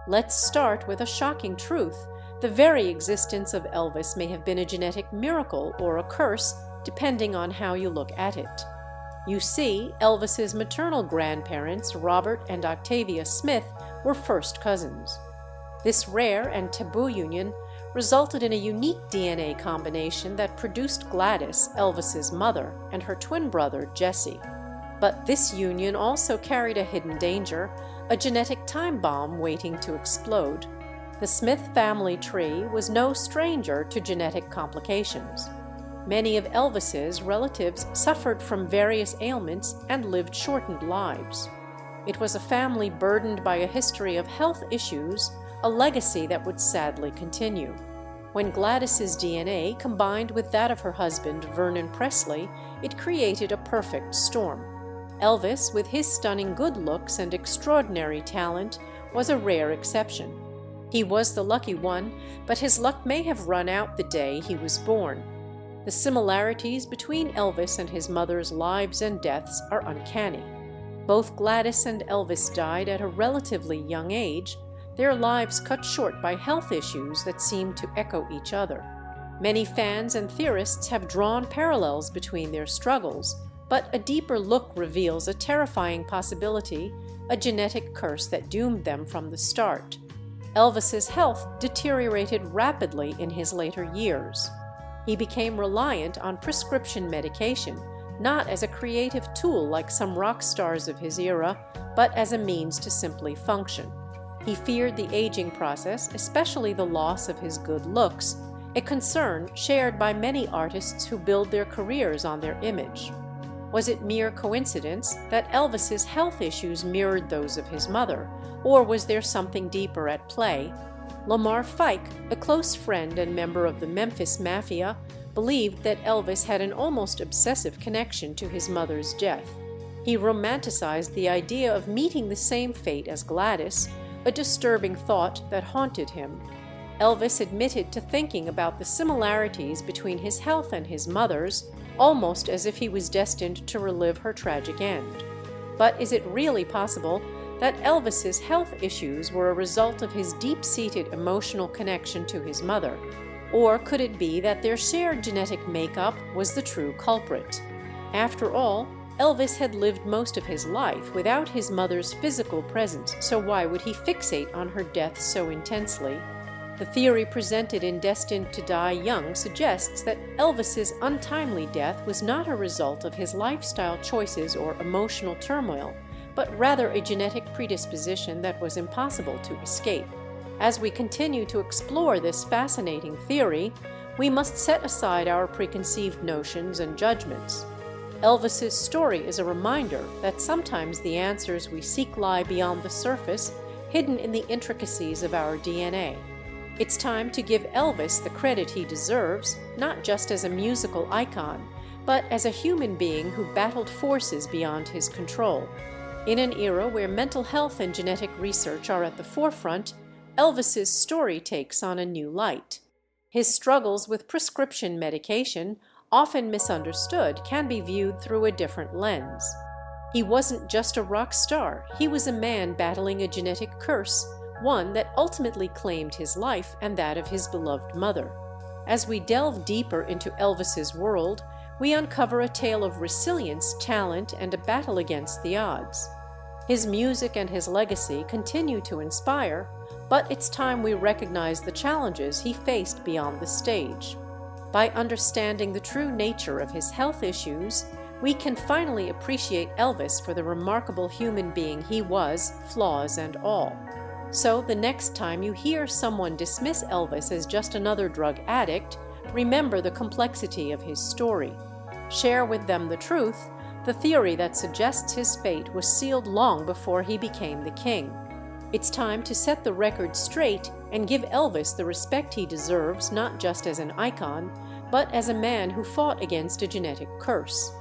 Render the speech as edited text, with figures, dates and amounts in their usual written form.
Let's start with a shocking truth. The very existence of Elvis may have been a genetic miracle or a curse, depending on how you look at it. You see, Elvis's maternal grandparents, Robert and Octavia Smith, were first cousins. This rare and taboo union resulted in a unique DNA combination that produced Gladys, Elvis's mother, and her twin brother, Jesse. But this union also carried a hidden danger, a genetic time bomb waiting to explode. The Smith family tree was no stranger to genetic complications. Many of Elvis's relatives suffered from various ailments and lived shortened lives. It was a family burdened by a history of health issues, a legacy that would sadly continue. When Gladys's DNA combined with that of her husband, Vernon Presley, it created a perfect storm. Elvis, with his stunning good looks and extraordinary talent, was a rare exception. He was the lucky one, but his luck may have run out the day he was born. The similarities between Elvis and his mother's lives and deaths are uncanny. Both Gladys and Elvis died at a relatively young age, their lives cut short by health issues that seemed to echo each other. Many fans and theorists have drawn parallels between their struggles, but a deeper look reveals a terrifying possibility, a genetic curse that doomed them from the start. Elvis's health deteriorated rapidly in his later years. He became reliant on prescription medication, not as a creative tool like some rock stars of his era, but as a means to simply function. He feared the aging process, especially the loss of his good looks, a concern shared by many artists who build their careers on their image. Was it mere coincidence that Elvis's health issues mirrored those of his mother, or was there something deeper at play? Lamar Fike, a close friend and member of the Memphis Mafia, believed that Elvis had an almost obsessive connection to his mother's death. He romanticized the idea of meeting the same fate as Gladys, a disturbing thought that haunted him. Elvis admitted to thinking about the similarities between his health and his mother's, almost as if he was destined to relive her tragic end. But is it really possible that Elvis's health issues were a result of his deep-seated emotional connection to his mother? Or could it be that their shared genetic makeup was the true culprit? After all, Elvis had lived most of his life without his mother's physical presence, so why would he fixate on her death so intensely? The theory presented in Destined to Die Young suggests that Elvis's untimely death was not a result of his lifestyle choices or emotional turmoil, but rather a genetic predisposition that was impossible to escape. As we continue to explore this fascinating theory, we must set aside our preconceived notions and judgments. Elvis's story is a reminder that sometimes the answers we seek lie beyond the surface, hidden in the intricacies of our DNA. It's time to give Elvis the credit he deserves, not just as a musical icon, but as a human being who battled forces beyond his control. In an era where mental health and genetic research are at the forefront, Elvis's story takes on a new light. His struggles with prescription medication, often misunderstood, can be viewed through a different lens. He wasn't just a rock star, he was a man battling a genetic curse, one that ultimately claimed his life and that of his beloved mother. As we delve deeper into Elvis's world, we uncover a tale of resilience, talent, and a battle against the odds. His music and his legacy continue to inspire, but it's time we recognize the challenges he faced beyond the stage. By understanding the true nature of his health issues, we can finally appreciate Elvis for the remarkable human being he was, flaws and all. So the next time you hear someone dismiss Elvis as just another drug addict, remember the complexity of his story. Share with them the truth, the theory that suggests his fate was sealed long before he became the king. It's time to set the record straight and give Elvis the respect he deserves, not just as an icon, but as a man who fought against a genetic curse.